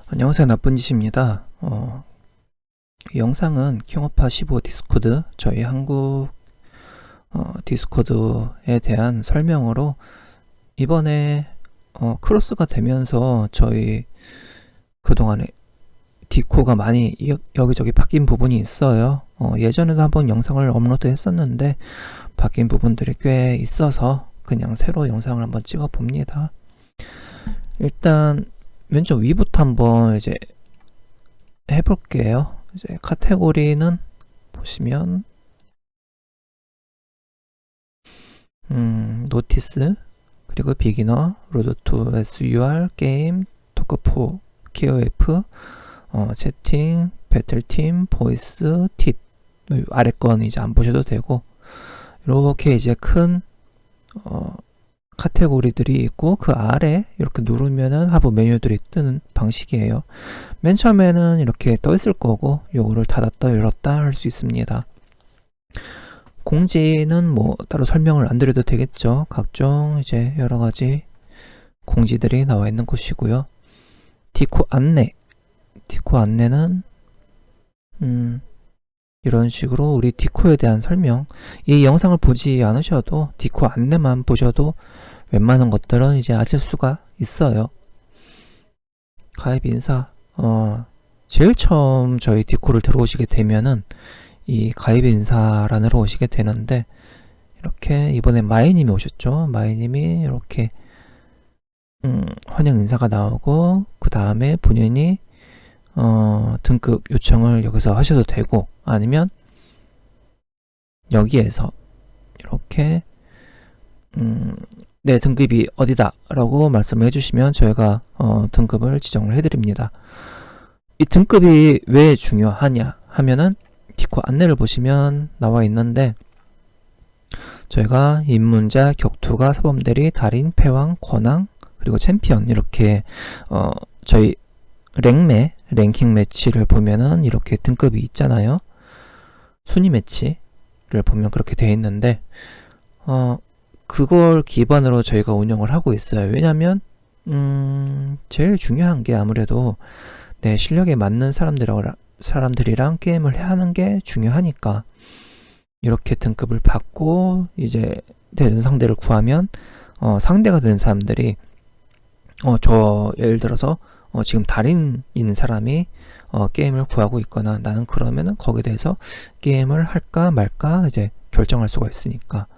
안녕하세요. 나쁜짓입니다. 이 영상은 킹오파 15 디스코드, 저희 한국 디스코드에 대한 설명으로 이번에 크로스가 되면서 저희 그동안에 디코가 많이 여기저기 바뀐 부분이 있어요. 예전에도 한번 영상을 업로드 했었는데 바뀐 부분들이 꽤 있어서 그냥 새로 영상을 한번 찍어 봅니다. 일단 왼쪽 위부터 한번 이제 해볼게요. 이제 카테고리는 보시면 노티스, 그리고 비기너, 로드 투 SUR, 게임, 토크4, KOF, 채팅, 배틀팀, 보이스, 팁. 아래 건 이제 안 보셔도 되고, 이렇게 이제 큰 카테고리들이 있고, 그 아래 이렇게 누르면은 하부 메뉴들이 뜨는 방식이에요. 맨 처음에는 이렇게 떠 있을 거고, 요거를 닫았다 열었다 할 수 있습니다. 공지는 뭐 따로 설명을 안 드려도 되겠죠. 각종 이제 여러 가지 공지들이 나와 있는 곳이고요. 디코 안내는 이런 식으로 우리 디코에 대한 설명, 이 영상을 보지 않으셔도 디코 안내만 보셔도 웬만한 것들은 이제 아실 수가 있어요. 가입 인사, 제일 처음 저희 디코를 들어오시게 되면은 이 가입 인사란으로 오시게 되는데, 이렇게 이번에 마이님이 오셨죠. 마이님이 이렇게 환영 인사가 나오고, 그 다음에 본인이 등급 요청을 여기서 하셔도 되고, 아니면 여기에서 이렇게 내 등급이 어디다 라고 말씀을 해주시면 저희가 등급을 지정을 해드립니다. 이 등급이 왜 중요하냐 하면은 디코 안내를 보시면 나와 있는데, 저희가 입문자, 격투가, 사범대리, 달인, 패왕, 권왕, 그리고 챔피언, 이렇게 저희 랭킹 매치를 보면은 이렇게 등급이 있잖아요. 순위 매치를 보면 그렇게 되어 있는데, 그걸 기반으로 저희가 운영을 하고 있어요. 왜냐면 제일 중요한 게 아무래도 내 실력에 맞는 사람들이랑 게임을 하는 게 중요하니까, 이렇게 등급을 받고 이제 대전 상대를 구하면 상대가 되는 사람들이 저 예를 들어서 지금 달인 있는 사람이 게임을 구하고 있거나, 나는 그러면은 거기에 대해서 게임을 할까 말까 이제 결정할 수가 있으니까,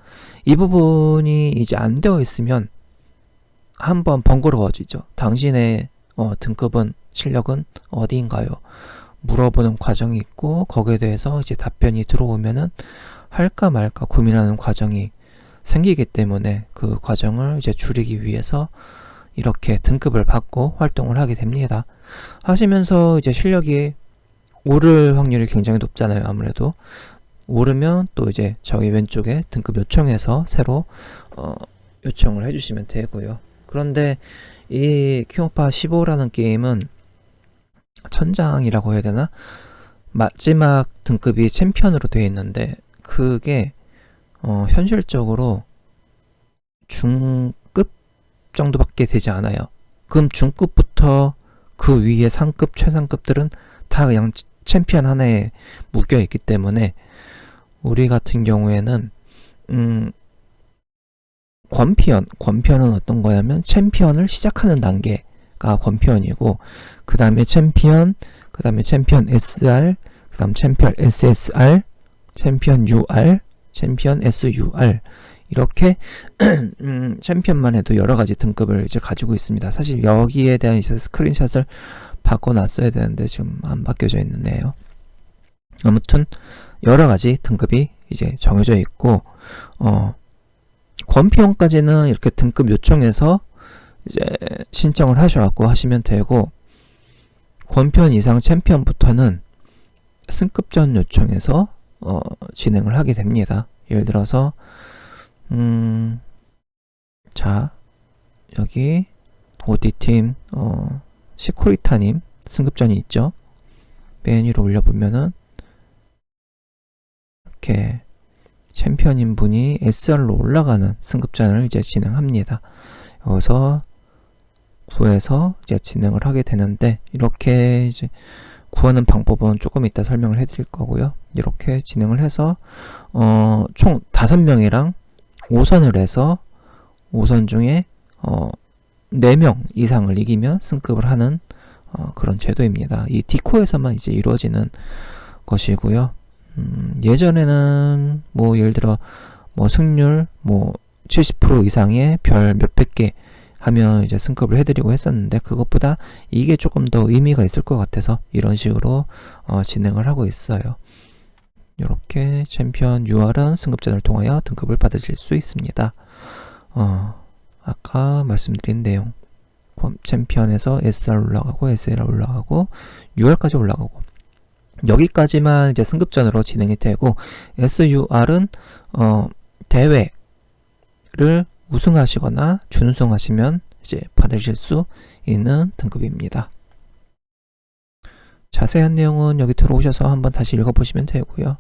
이 부분이 이제 안 되어 있으면 한번 번거로워지죠. 당신의 등급은, 실력은 어디인가요? 물어보는 과정이 있고, 거기에 대해서 이제 답변이 들어오면은 할까 말까 고민하는 과정이 생기기 때문에, 그 과정을 이제 줄이기 위해서 이렇게 등급을 받고 활동을 하게 됩니다. 하시면서 이제 실력이 오를 확률이 굉장히 높잖아요. 아무래도 오르면 또 이제 저기 왼쪽에 등급 요청해서 새로 요청을 해주시면 되고요. 그런데 이 킹오파 15라는 게임은 천장이라고 해야 되나? 마지막 등급이 챔피언으로 되어 있는데, 그게 현실적으로 중급 정도밖에 되지 않아요. 그럼 중급부터 그 위에 상급, 최상급들은 다 그냥 챔피언 하나에 묶여 있기 때문에, 우리 같은 경우에는 권편은 어떤 거냐면 챔피언을 시작하는 단계가 권편이고, 그 다음에 챔피언 SR, 그 다음 챔피언 SSR, 챔피언 UR, 챔피언 SUR, 이렇게 챔피언만 해도 여러가지 등급을 이제 가지고 있습니다. 사실 여기에 대한 이제 스크린샷을 바꿔놨어야 되는데 지금 안 바뀌어져 있네요. 아무튼 여러가지 등급이 이제 정해져 있고, 권피원까지는 이렇게 등급 요청해서 이제 신청을 하셔갖고 하시면 되고, 권편 이상 챔피언부터는 승급전 요청해서 진행을 하게 됩니다. 예를 들어서 자, 여기 OD팀 시코리타님 승급전이 있죠. 맨 위로 올려보면은 이렇게 챔피언인 분이 SR로 올라가는 승급전을 이제 진행합니다. 여기서 구해서 이제 진행을 하게 되는데, 이렇게 이제 구하는 방법은 조금 이따 설명을 해드릴 거고요. 이렇게 진행을 해서 총 5명이랑 5선을 해서 5선 중에 4명 이상을 이기면 승급을 하는 그런 제도입니다. 이 디코에서만 이제 이루어지는 것이고요. 예전에는 뭐 예를 들어 뭐 승률 뭐 70% 이상의 별 몇백 개 하면 이제 승급을 해드리고 했었는데, 그것보다 이게 조금 더 의미가 있을 것 같아서 이런 식으로 진행을 하고 있어요. 이렇게 챔피언 UR은 승급전을 통하여 등급을 받으실 수 있습니다. 아까 말씀드린 내용, 챔피언에서 SR 올라가고 SLR 올라가고 UR까지 올라가고, 여기까지만 이제 승급전으로 진행이 되고, SUR은 대회를 우승하시거나 준우승하시면 이제 받으실 수 있는 등급입니다. 자세한 내용은 여기 들어오셔서 한번 다시 읽어보시면 되고요.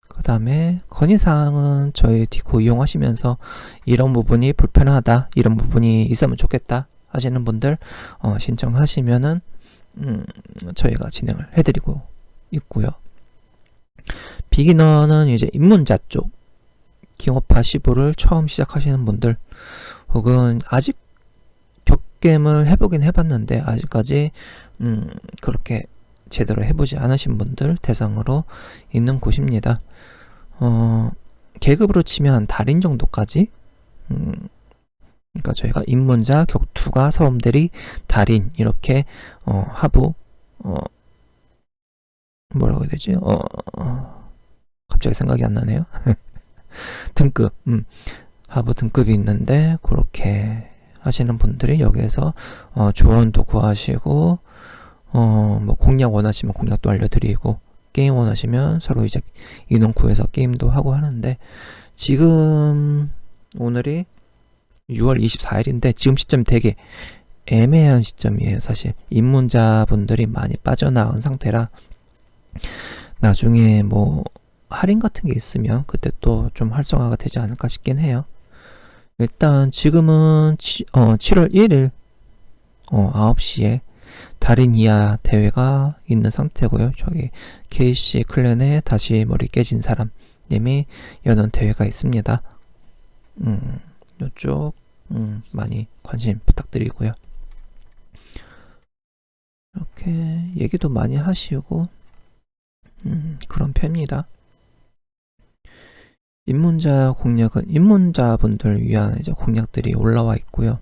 그 다음에 건의사항은 저희 디코 이용하시면서 이런 부분이 불편하다, 이런 부분이 있으면 좋겠다 하시는 분들 신청하시면은 저희가 진행을 해드리고 있고요. 비기너는 이제 입문자 쪽, 킹오파 15를 처음 시작하시는 분들, 혹은 아직 격겜을 해보긴 해봤는데 아직까지 그렇게 제대로 해보지 않으신 분들 대상으로 있는 곳입니다. 계급으로 치면 달인 정도까지, 그러니까 저희가 입문자, 격투가, 사범대리, 달인 이렇게 하부 뭐라고 해야 되지? 갑자기 생각이 안 나네요. 등급, 하부 등급이 있는데, 그렇게 하시는 분들이 여기에서 조언도 구하시고, 뭐 공략 원하시면 공략도 알려드리고, 게임 원하시면 서로 이제 인원 구해서 게임도 하고 하는데, 지금 오늘이 6월 24일인데 지금 시점이 되게 애매한 시점이에요. 사실 입문자분들이 많이 빠져나온 상태라, 나중에 뭐 할인 같은 게 있으면 그때 또 좀 활성화가 되지 않을까 싶긴 해요. 일단 지금은 7월 1일 9시에 달인 이하 대회가 있는 상태고요. 저기 KC 클랜에 다시 머리 깨진 사람 님이 여는 대회가 있습니다. 이쪽 많이 관심 부탁드리고요. 이렇게 얘기도 많이 하시고 그런 편입니다. 입문자 공략은 입문자분들 위한 이제 공략들이 올라와 있고요.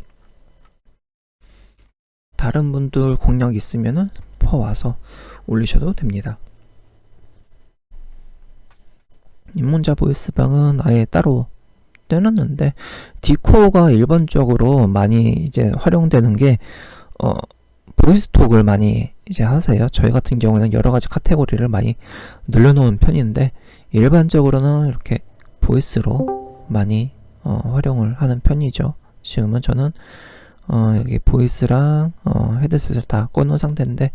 다른 분들 공략 있으면은 퍼와서 올리셔도 됩니다. 입문자 보이스방은 아예 따로 떼놨는데, 디코가 일반적으로 많이 이제 활용되는 게 보이스톡을 많이 이제 하세요. 저희 같은 경우는 여러 가지 카테고리를 많이 늘려놓은 편인데, 일반적으로는 이렇게 보이스로 많이 활용을 하는 편이죠. 지금은 저는 여기 보이스랑 헤드셋을 다 꺼놓은 상태인데,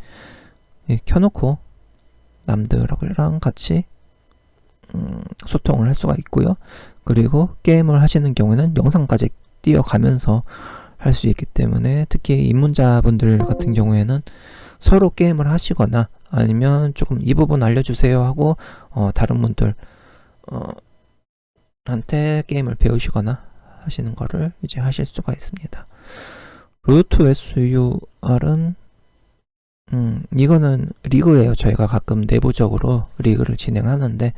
켜놓고 남들이랑 같이 소통을 할 수가 있고요. 그리고 게임을 하시는 경우에는 영상까지 띄어가면서 할 수 있기 때문에, 특히 입문자분들 같은 경우에는 서로 게임을 하시거나 아니면 조금 이 부분 알려주세요 하고 다른 분들 한테 게임을 배우시거나 하시는 거를 이제 하실 수가 있습니다. 루트 SUR은 이거는 리그예요. 저희가 가끔 내부적으로 리그를 진행하는데,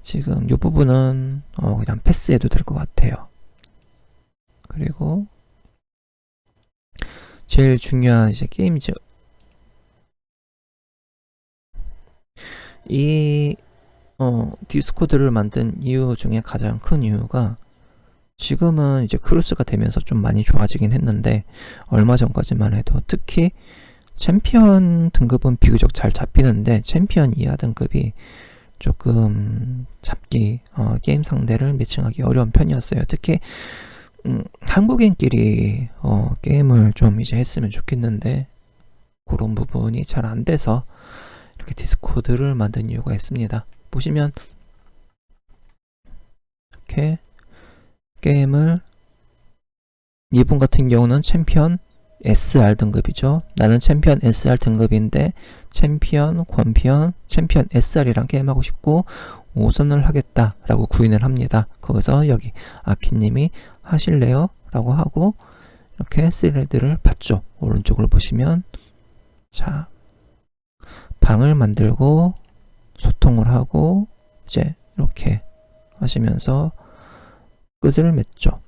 지금 이 부분은 그냥 패스해도 될 것 같아요. 그리고 제일 중요한 이제 게임즈, 이 디스코드를 만든 이유 중에 가장 큰 이유가, 지금은 이제 크루스가 되면서 좀 많이 좋아지긴 했는데, 얼마 전까지만 해도 특히 챔피언 등급은 비교적 잘 잡히는데 챔피언 이하 등급이 조금 잡기, 게임 상대를 매칭하기 어려운 편이었어요. 특히 한국인끼리 게임을 좀 이제 했으면 좋겠는데, 그런 부분이 잘 안 돼서 이렇게 디스코드를 만든 이유가 있습니다. 보시면 이렇게 게임을 이분 같은 경우는 챔피언 SR 등급이죠. 나는 챔피언 SR 등급인데 챔피언, 권피언, 챔피언 SR이랑 게임하고 싶고 5선을 하겠다라고 구인을 합니다. 거기서 여기 아키님이 하실래요? 라고 하고 이렇게 스레드를 받죠. 오른쪽을 보시면 자, 방을 만들고 소통을 하고 이제 이렇게 하시면서 끝을 맺죠.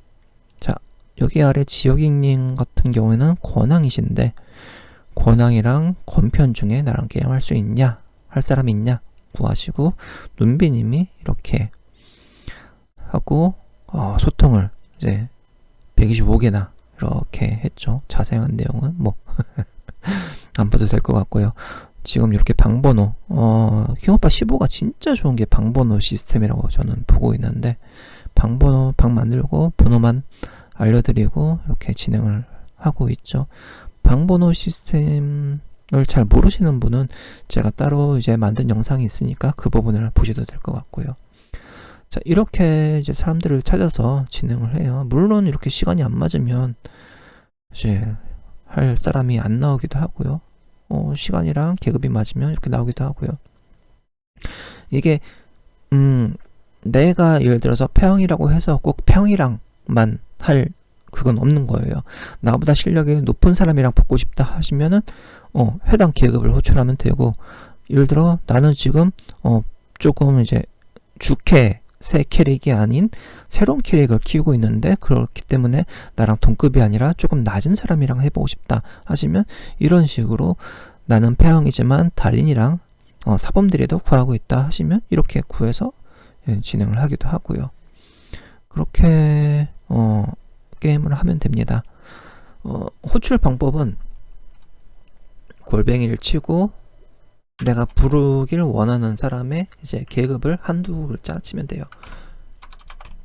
자, 여기 아래 지역익님 같은 경우에는 권항이신데 권항이랑 권편 중에 나랑 게임할 수 있냐? 할 사람 있냐? 구하시고 눈비님이 이렇게 하고 소통을 이제 125개나 이렇게 했죠. 자세한 내용은 뭐 안 봐도 될 것 같고요. 지금 이렇게 방번호 킹오파 15가 진짜 좋은 게 방번호 시스템이라고 저는 보고 있는데 방번호 방 만들고 번호만 알려드리고 이렇게 진행을 하고 있죠. 방번호 시스템을 잘 모르시는 분은 제가 따로 이제 만든 영상이 있으니까 그 부분을 보셔도 될 것 같고요. 자, 이렇게 이제 사람들을 찾아서 진행을 해요. 물론 이렇게 시간이 안 맞으면 이제 할 사람이 안 나오기도 하고요. 시간이랑 계급이 맞으면 이렇게 나오기도 하고요. 이게 내가 예를 들어서 패형이라고 해서 꼭 패형이랑만 할 그건 없는 거예요. 나보다 실력이 높은 사람이랑 붙고 싶다 하시면은 해당 계급을 호출하면 되고, 예를 들어 나는 지금 조금 이제 주캐 새 캐릭이 아닌 새로운 캐릭을 키우고 있는데 그렇기 때문에 나랑 동급이 아니라 조금 낮은 사람이랑 해보고 싶다 하시면 이런 식으로 나는 패형이지만 달인이랑 사범들에도 구하고 있다 하시면 이렇게 구해서 진행을 하기도 하고요. 그렇게 게임을 하면 됩니다. 호출 방법은 골뱅이를 치고 내가 부르길 원하는 사람의 이제 계급을 한두 글자 치면 돼요.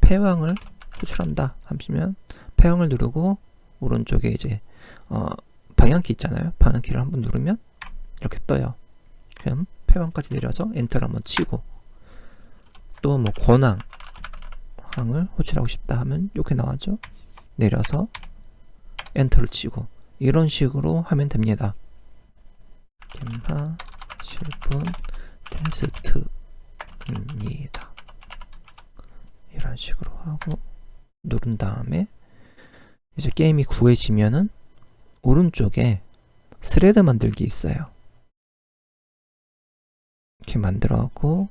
패왕을 호출한다 하시면 패왕을 누르고 오른쪽에 이제 방향키 있잖아요. 방향키를 한번 누르면 이렇게 떠요. 그럼 패왕까지 내려서 엔터를 한번 치고 또 뭐 권왕을 호출하고 싶다 하면 이렇게 나와죠. 내려서 엔터를 치고 이런 식으로 하면 됩니다. gemha 실분 테스트입니다. 이런 식으로 하고 누른 다음에 이제 게임이 구해지면은 오른쪽에 스레드 만들기 있어요. 이렇게 만들어갖고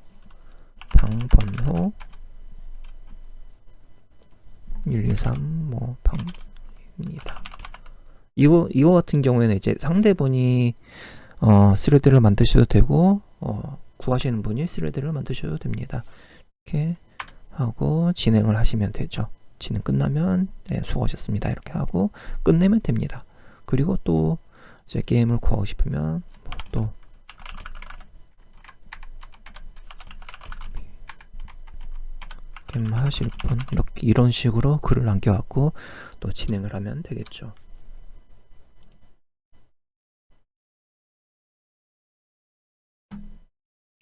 방번호 123 뭐 방입니다. 이거 같은 경우에는 이제 상대분이 스레드를 만드셔도 되고 구하시는 분이 스레드를 만드셔도 됩니다. 이렇게 하고 진행을 하시면 되죠. 진행 끝나면 네, 수고하셨습니다 이렇게 하고 끝내면 됩니다. 그리고 또 이제 게임을 구하고 싶으면 또 게임 하실 분 이렇게 이런 식으로 글을 남겨갖고 또 진행을 하면 되겠죠.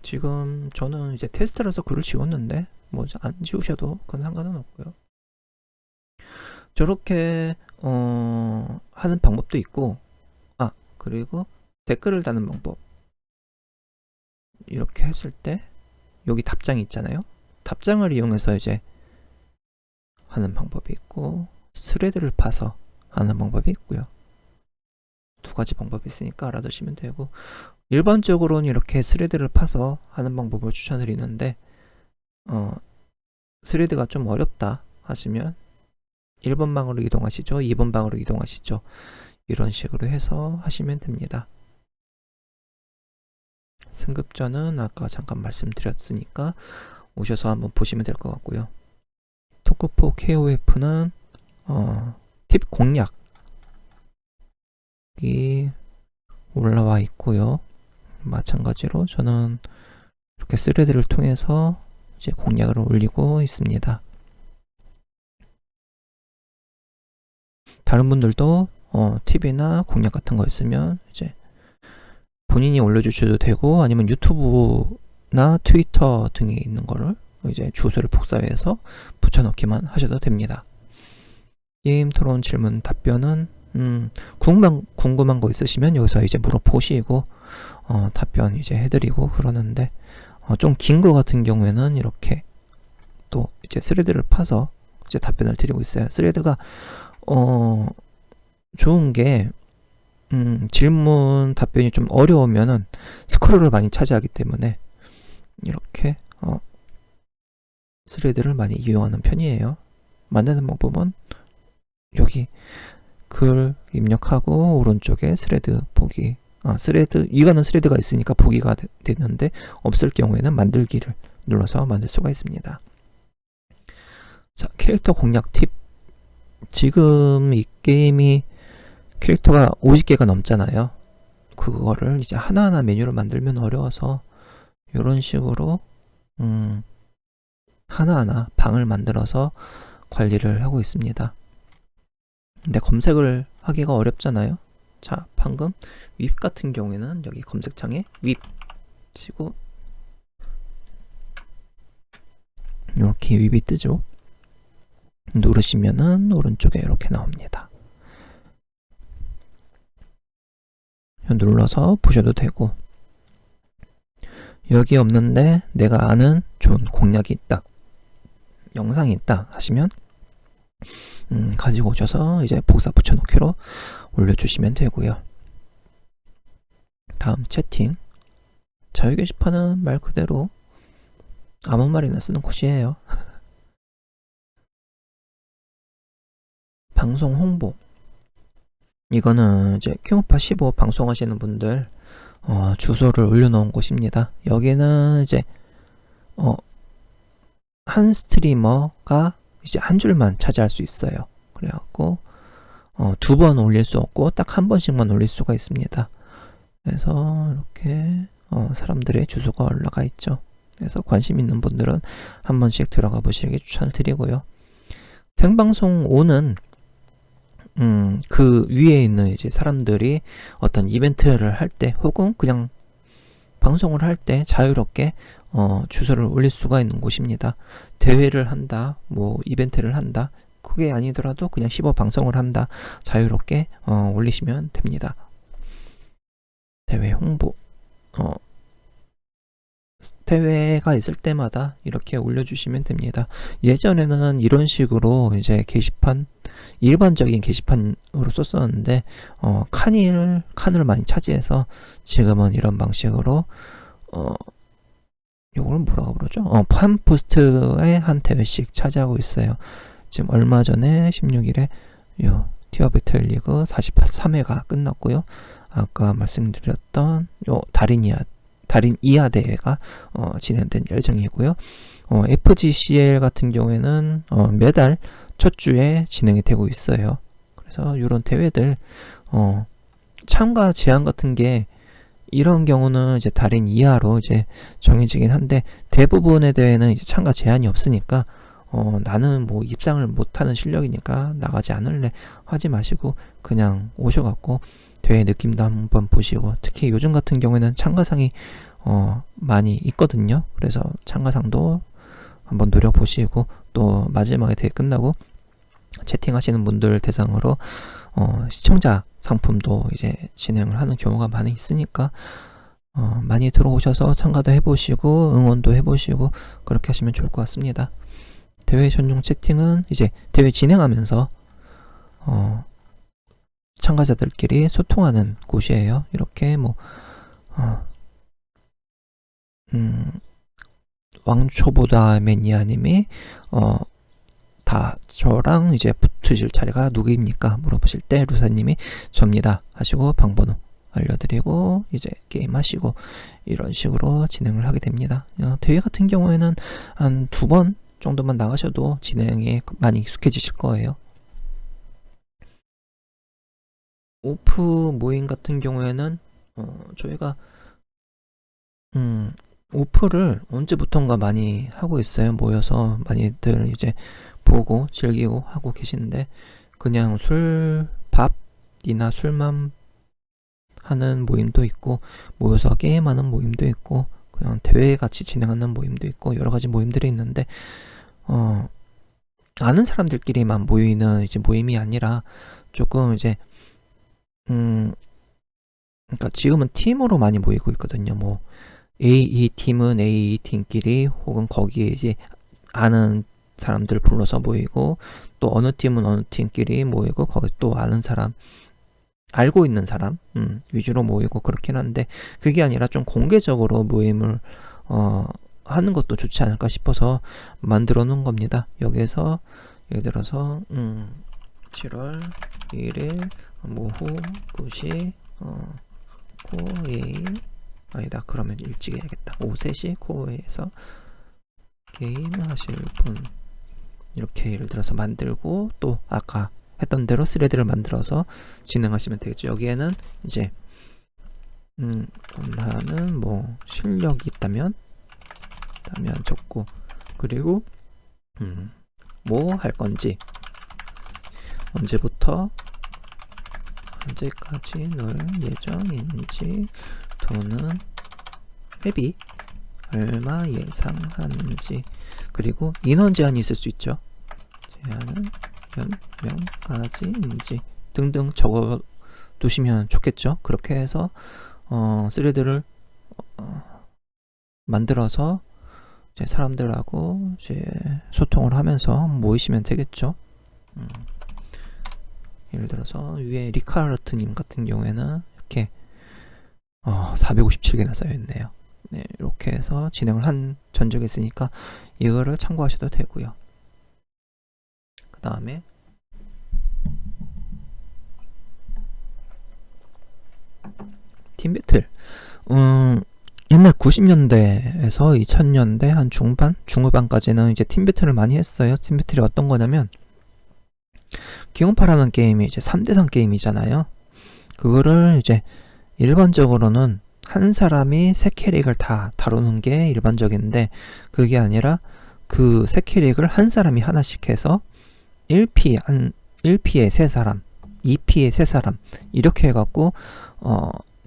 지금 저는 이제 테스트라서 글을 지웠는데 뭐 안 지우셔도 그건 상관은 없고요. 저렇게 하는 방법도 있고 그리고 댓글을 다는 방법. 이렇게 했을 때 여기 답장이 있잖아요. 답장을 이용해서 이제 하는 방법이 있고 스레드를 파서 하는 방법이 있고요. 두 가지 방법이 있으니까 알아두시면 되고, 일반적으로는 이렇게 스레드를 파서 하는 방법을 추천드리는데 스레드가 좀 어렵다 하시면 1번 방으로 이동하시죠. 2번 방으로 이동하시죠. 이런 식으로 해서 하시면 됩니다. 승급전은 아까 잠깐 말씀드렸으니까 오셔서 한번 보시면 될 것 같고요. 토크포 KOF는 팁 공략이 올라와 있고요. 마찬가지로 저는 이렇게 스레드를 통해서 이제 공략을 올리고 있습니다. 다른 분들도 팁이나 공략 같은 거 있으면 이제 본인이 올려주셔도 되고 아니면 유튜브나 트위터 등에 있는 거를 이제 주소를 복사해서 붙여넣기만 하셔도 됩니다. 게임 토론 질문 답변은 궁금한 거 있으시면 여기서 이제 물어보시고 답변 이제 해드리고 그러는데 좀 긴 거 같은 경우에는 이렇게 또 이제 스레드를 파서 이제 답변을 드리고 있어요. 스레드가 좋은 게 질문 답변이 좀 어려우면은 스크롤을 많이 차지하기 때문에 이렇게 스레드를 많이 이용하는 편이에요. 만드는 방법은 여기 글 입력하고 오른쪽에 스레드 보기 스레드 이거는 스레드가 있으니까 보기가 되는데 없을 경우에는 만들기를 눌러서 만들 수가 있습니다. 자, 캐릭터 공략 팁. 지금 이 게임이 캐릭터가 50개가 넘잖아요. 그거를 이제 하나하나 메뉴를 만들면 어려워서 이런 식으로 하나하나 방을 만들어서 관리를 하고 있습니다. 근데 검색을 하기가 어렵잖아요. 자, 방금 윕 같은 경우에는 여기 검색창에 윕 치고 이렇게 윕이 뜨죠. 누르시면은 오른쪽에 이렇게 나옵니다. 눌러서 보셔도 되고, 여기 없는데 내가 아는 좋은 공략이 있다, 영상이 있다 하시면 가지고 오셔서 이제 복사 붙여넣기로 올려주시면 되고요. 다음 채팅. 자유 게시판은 말 그대로 아무 말이나 쓰는 곳이에요. 방송 홍보. 이거는 이제 킹오파 15 방송하시는 분들 주소를 올려놓은 곳입니다. 여기는 이제 한 스트리머가 이제 한 줄만 차지할 수 있어요. 그래갖고 2번 올릴 수 없고 딱 한 번씩만 올릴 수가 있습니다. 그래서 이렇게 사람들의 주소가 올라가 있죠. 그래서 관심 있는 분들은 한 번씩 들어가 보시기 추천을 드리고요. 생방송 5는 그 위에 있는 이제 사람들이 어떤 이벤트를 할 때 혹은 그냥 방송을 할 때 자유롭게 주소를 올릴 수가 있는 곳입니다. 대회를 한다, 뭐 이벤트를 한다, 그게 아니더라도 그냥 15 방송을 한다, 자유롭게 올리시면 됩니다. 대회 홍보. 대회가 있을 때마다 이렇게 올려주시면 됩니다. 예전에는 이런 식으로 이제 게시판, 일반적인 게시판으로 썼었는데 칸을 많이 차지해서 지금은 이런 방식으로 요걸 뭐라고 부르죠? 팜포스트에 한 대회씩 차지하고 있어요. 지금 얼마 전에 16일에 요 티어 배틀 리그 43회가 끝났고요. 아까 말씀드렸던 요 달인 이하 대회가 진행된 예정이고요. FGCL 같은 경우에는 매달 첫 주에 진행이 되고 있어요. 그래서 이런 대회들 참가 제한 같은 게 이런 경우는 이제 달인 이하로 이제 정해지긴 한데 대부분의 대회는 이제 참가 제한이 없으니까 나는 뭐 입상을 못하는 실력이니까 나가지 않을래 하지 마시고 그냥 오셔갖고 대회 느낌도 한번 보시고, 특히 요즘 같은 경우에는 참가상이 많이 있거든요. 그래서 참가상도 한번 노려보시고, 또 마지막에 대회 끝나고 채팅하시는 분들 대상으로 시청자 상품도 이제 진행을 하는 경우가 많이 있으니까 많이 들어오셔서 참가도 해보시고 응원도 해보시고 그렇게 하시면 좋을 것 같습니다. 대회 전용 채팅은 이제 대회 진행하면서 참가자들끼리 소통하는 곳이에요. 이렇게 뭐 왕초보다 매니아님이 다 저랑 이제 붙으실 차례가 누구입니까? 물어보실 때 루사님이 접니다 하시고 방번호 알려드리고 이제 게임 하시고 이런 식으로 진행을 하게 됩니다. 대회 같은 경우에는 한 2번 정도만 나가셔도 진행에 많이 익숙해지실 거예요. 오프 모임 같은 경우에는 저희가 오프를 언제부턴가 많이 하고 있어요. 모여서 많이들 이제 보고 즐기고 하고 계시는데, 그냥 밥이나 술만 하는 모임도 있고 모여서 게임하는 모임도 있고 그냥 대회 같이 진행하는 모임도 있고 여러 가지 모임들이 있는데 아는 사람들끼리만 모이는 이제 모임이 아니라 조금 이제 그러니까 지금은 팀으로 많이 모이고 있거든요. 뭐 이 팀은 A 팀끼리 혹은 거기에 이제 아는 사람들 불러서 모이고 또 어느 팀은 어느 팀끼리 모이고 거기 또 아는 사람 알고 있는 사람 위주로 모이고 그렇긴 한데 그게 아니라 좀 공개적으로 모임을 하는 것도 좋지 않을까 싶어서 만들어 놓은 겁니다. 여기에서 예를 들어서 7월 1일 모후 9시 코웨이 아니다 그러면 일찍 해야겠다. 오후 3시 코웨이에서 게임 하실 분 이렇게 예를 들어서 만들고 또 아까 했던 대로 스레드를 만들어서 진행하시면 되겠죠. 여기에는 이제 원하는 뭐 실력이 있다면 적고 그리고 뭐 할 건지 언제부터 언제까지 놀 예정인지 돈은 회비 얼마 예상하는지 그리고 인원 제한이 있을 수 있죠. 제한은 몇 명까지인지 등등 적어 두시면 좋겠죠. 그렇게 해서 스레드를 만들어서 이제 사람들하고 이제 소통을 하면서 모이시면 되겠죠. 예를 들어서 위에 리카르트님 같은 경우에는 이렇게 457개나 쌓여있네요. 네, 이렇게 해서 진행을 한 전적이 있으니까 이거를 참고하셔도 되고요. 그 다음에 팀 배틀 옛날 90년대에서 2000년대 한 중후반까지는 이제 팀 배틀을 많이 했어요. 팀 배틀이 어떤 거냐면 기공파라는 게임이 이제 3대3 게임이잖아요. 그거를 이제 일반적으로는 한 사람이 세 캐릭을 다 다루는 게 일반적인데 그게 아니라 그 세 캐릭을 한 사람이 하나씩 해서 1P, 1P에 3사람, 2P에 3사람 이렇게 해갖고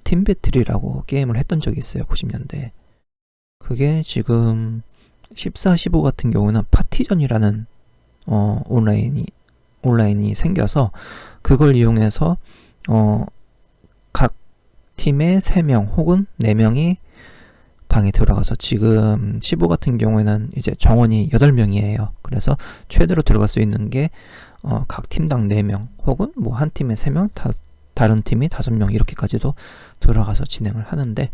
팀배틀이라고 게임을 했던 적이 있어요. 90년대에. 그게 지금 14, 15 같은 경우는 파티전이라는 온라인이 생겨서 그걸 이용해서 각 팀에 3명 혹은 4명이 방에 들어가서 지금 15 같은 경우에는 이제 정원이 8명이에요. 그래서 최대로 들어갈 수 있는 게 각 팀당 4명 혹은 뭐 한 팀에 3명, 다른 팀이 5명 이렇게까지도 들어가서 진행을 하는데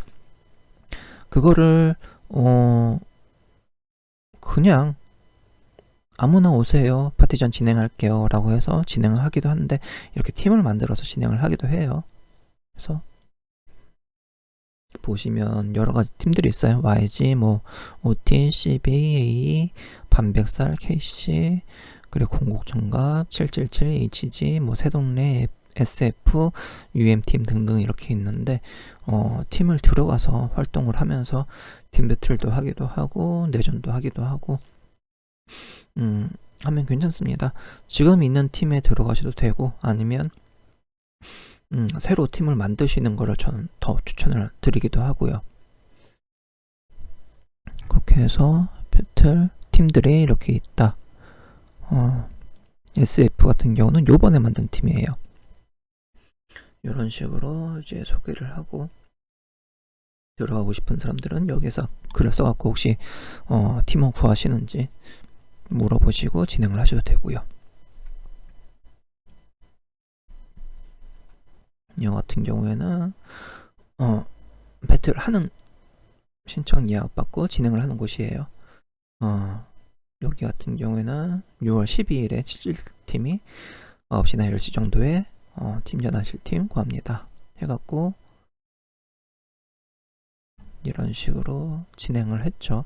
그거를 그냥 아무나 오세요. 파티전 진행할게요. 라고 해서 진행을 하기도 하는데 이렇게 팀을 만들어서 진행을 하기도 해요. 그래서 보시면 여러가지 팀들이 있어요. YG, 뭐 OT, CBA, 반백살, KC, 그리고 공국정갑, 777, HG, 뭐 새동네, SF, UM팀 등등 이렇게 있는데 팀을 들어가서 활동을 하면서 팀 배틀도 하기도 하고 내전도 하기도 하고 하면 괜찮습니다. 지금 있는 팀에 들어가셔도 되고 아니면 새로 팀을 만드시는 거를 저는 더 추천을 드리기도 하고요. 그렇게 해서 배틀 팀들이 이렇게 있다. SF 같은 경우는 요번에 만든 팀이에요. 이런 식으로 이제 소개를 하고 들어가고 싶은 사람들은 여기서 글을 써갖고 혹시 팀원 구하시는지 물어보시고 진행을 하셔도 되고요. 이 같은 경우에는 배틀 하는 신청 예약 받고 진행을 하는 곳이에요. 여기 같은 경우에는 6월 12일에 7팀이 9시나 10시 정도에 팀전 하실 팀 구합니다. 해갖고 이런 식으로 진행을 했죠.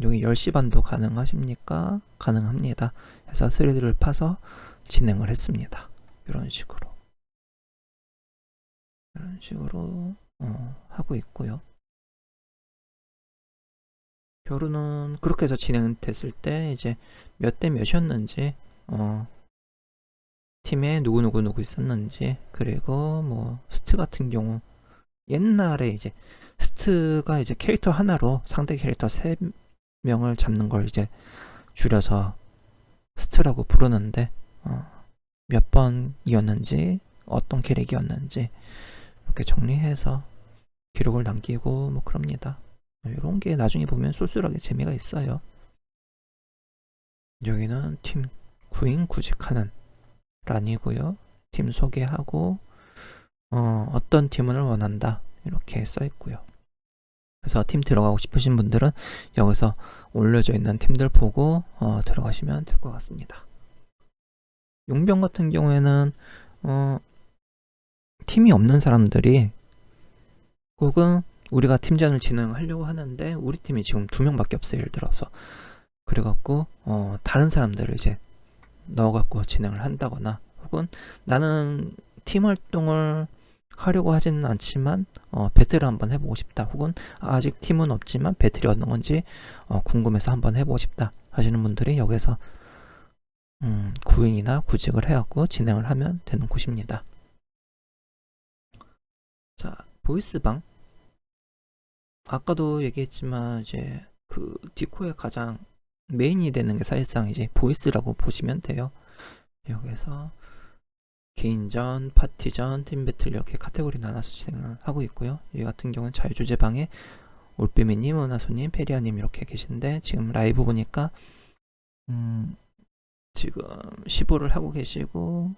여기 10시 반도 가능하십니까? 가능합니다. 해서 스레드를 파서 진행을 했습니다. 이런 식으로 하고 있고요. 결혼은 그렇게 해서 진행됐을 때 이제 몇 대 몇이었는지 팀에 누구 있었는지 그리고 뭐 스트 같은 경우 옛날에 이제 스트가 이제 캐릭터 하나로 상대 캐릭터 3명을 잡는 걸 이제 줄여서 스트라고 부르는데 몇 번이었는지 어떤 캐릭이었는지 이렇게 정리해서 기록을 남기고 뭐 그럽니다. 이런 게 나중에 보면 쏠쏠하게 재미가 있어요. 여기는 팀 구인 구직하는 란이고요. 팀 소개하고 어떤 팀을 원한다 이렇게 써 있고요. 그래서 팀 들어가고 싶으신 분들은 여기서 올려져 있는 팀들 보고 들어가시면 될 것 같습니다. 용병 같은 경우에는 팀이 없는 사람들이 혹은 우리가 팀전을 진행하려고 하는데 우리 팀이 지금 2명밖에 없어요. 예를 들어서 그래갖고 다른 사람들을 이제 넣어갖고 진행을 한다거나 혹은 나는 팀 활동을 하려고 하지는 않지만 배틀을 한번 해보고 싶다 혹은 아직 팀은 없지만 배틀이 어떤 건지 궁금해서 한번 해보고 싶다 하시는 분들이 여기서 구인이나 구직을 해갖고 진행을 하면 되는 곳입니다. 자, 보이스방 아까도 얘기했지만 이제 그 디코의 가장 메인이 되는 게 사실상 이제 보이스라고 보시면 돼요. 여기서 개인전, 파티전, 팀배틀 이렇게 카테고리 나눠서 진행을 하고 있고요. 이 같은 경우는 자유주제방에 올빼미님, 은하소님, 페리아님 이렇게 계신데 지금 라이브 보니까 지금 15를 하고 계시고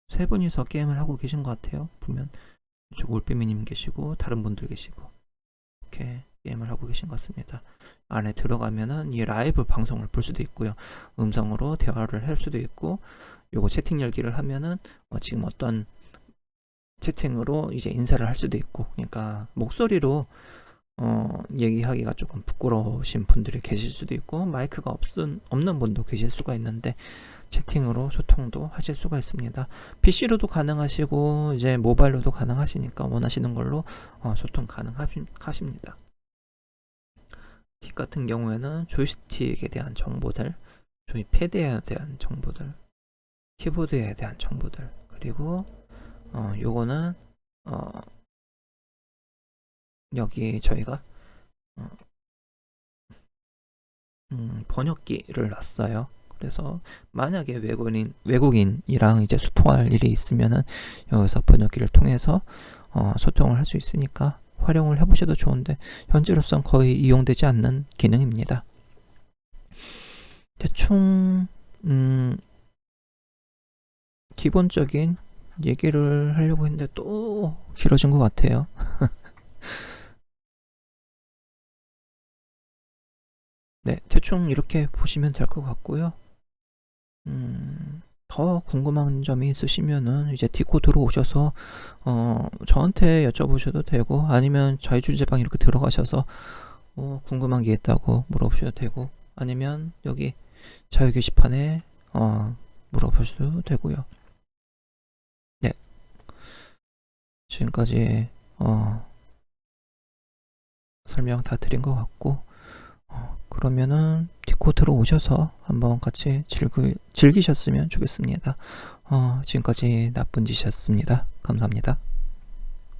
세 분이서 게임을 하고 계신 것 같아요. 보면 올빼미님 계시고 다른 분들 계시고 이렇게 게임을 하고 계신 것 같습니다. 안에 들어가면은 이 라이브 방송을 볼 수도 있고요. 음성으로 대화를 할 수도 있고 요거 채팅 열기를 하면은 지금 어떤 채팅으로 이제 인사를 할 수도 있고 그러니까 목소리로 얘기하기가 조금 부끄러우신 분들이 계실 수도 있고 마이크가 없는 분도 계실 수가 있는데 채팅으로 소통도 하실 수가 있습니다. PC로도 가능하시고 이제 모바일로도 가능하시니까 원하시는 걸로 소통 가능하십니다. 틱 같은 경우에는 조이스틱에 대한 정보들, 조이패드에 대한 정보들, 키보드에 대한 정보들 그리고 요거는 여기 저희가 번역기를 놨어요. 그래서 만약에 외국인이랑 이제 소통할 일이 있으면은 여기서 번역기를 통해서 소통을 할 수 있으니까 활용을 해보셔도 좋은데 현재로선 거의 이용되지 않는 기능입니다. 대충 기본적인 얘기를 하려고 했는데 또 길어진 것 같아요. 네, 대충 이렇게 보시면 될 것 같고요. 더 궁금한 점이 있으시면은 이제 디코 들어오셔서 저한테 여쭤보셔도 되고 아니면 자유주제방 이렇게 들어가셔서 궁금한 게 있다고 물어보셔도 되고 아니면 여기 자유 게시판에 물어볼 수도 되고요. 네, 지금까지 설명 다 드린 것 같고 그러면은 디코 들어오셔서 한번 같이 즐기셨으면 좋겠습니다. 지금까지 나쁜 짓이었습니다. 감사합니다.